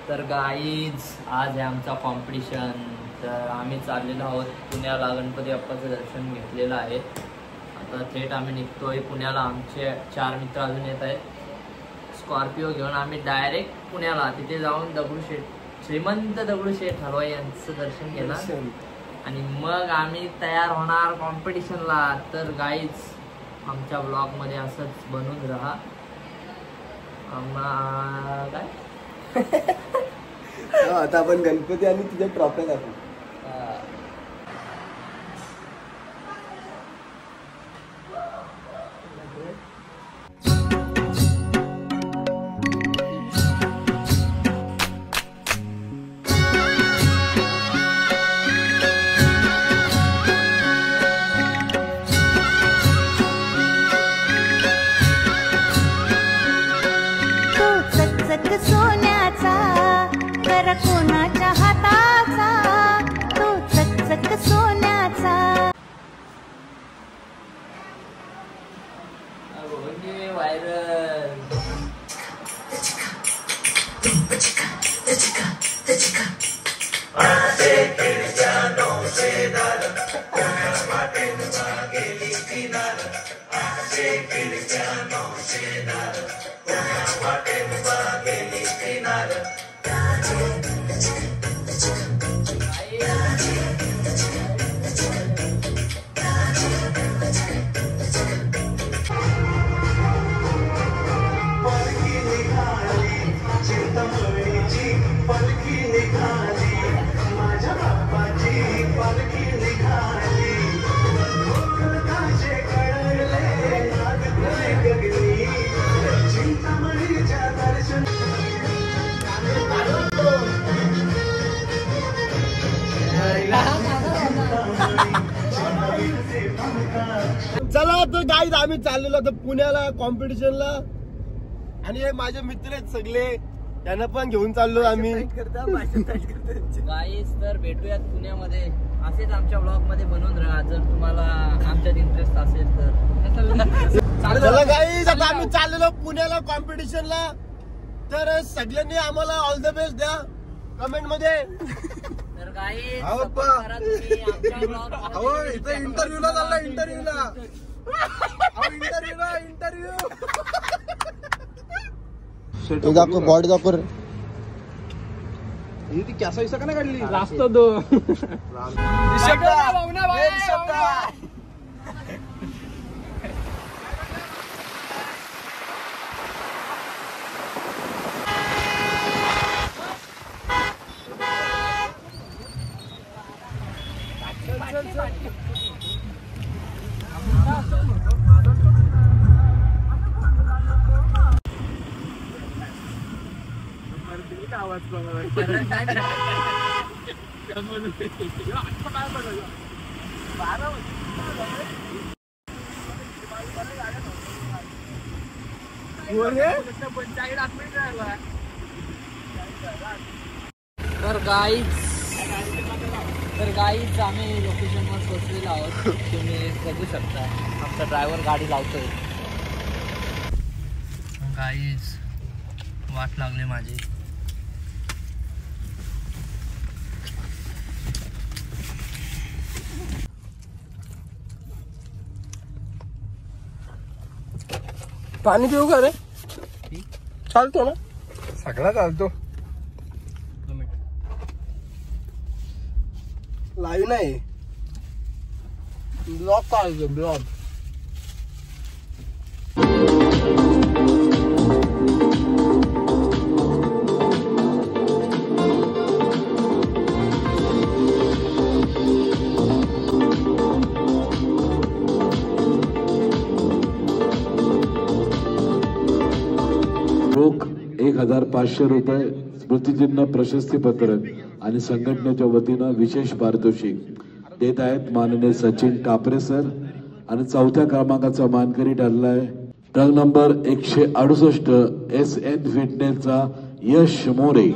तर गाईज आज आहे आमचा कॉम्पिटिशन. तर आम्ही चाललेलो आहोत पुण्याला, गणपती बाप्पाचं दर्शन घेतलेलं आहे. आता थेट आम्ही निघतोय पुण्याला. आमचे 4 मित्र अजून येत आहेत. स्कॉर्पिओ घेऊन आम्ही डायरेक्ट पुण्याला, तिथे जाऊन दगडूशेठ, श्रीमंत दगडूशेठ हलवाई यांचं दर्शन घेणार आणि मग आम्ही तयार होणार कॉम्पिटिशनला. तर गाईज आमच्या ब्लॉगमध्ये असंच बनून राहा. काय आता आपण गणपती आणि तुझ्या ट्रॉफ्या दाखवू. सोन्याचा कर कोणाच्या हाताचा, तो चकचक सोन्याचा. व्हायरल चला तर गाईज आम्ही चाललेलो होतो पुण्याला कॉम्पिटिशनला. आणि हे माझे मित्र आहेत सगळे, त्यांना पण घेऊन चाललो आम्ही. गाईज तर भेटूयात पुण्यामध्ये. असेच आमच्या ब्लॉग मध्ये बनवून राहा जर तुम्हाला आमच्यात इंटरेस्ट असेल तर. चला गाईज आता आम्ही चाललेलो पुण्याला कॉम्पिटिशनला. तर सगळ्यांनी आम्हाला ऑल द बेस्ट द्या कमेंट मध्ये. तर गाईज इंटरव्ह्यूला चालला इंटरव्ह्यूला बॉडी दाखव. ती कॅसा विसा का नाही काढली रास्त दो आवाज तर गाईज आम्ही लोकेशनवर पोहोचलेलो आहोत. तुम्ही बघू शकता आमचा ड्रायव्हर गाडी लावतोय. गाईज वाट लागली माझी. पाणी पिऊ का रे? चालतो ना, सगळा चालतो. लाईव्ह नाही, ब्लॉग चालतो ब्लॉग. रोख 1500 रुपये, स्मृतिचिन्ह, प्रशस्तीपत्र आणि संघटनेच्या वतीनं विशेष पारितोषिक देत आहेत माननीय सचिन कापरे सर. आणि 4थ्या क्रमांकाचा मानकरी ठरलाय ट्रक नंबर 168 SN फिटनेसचा यश मोरे.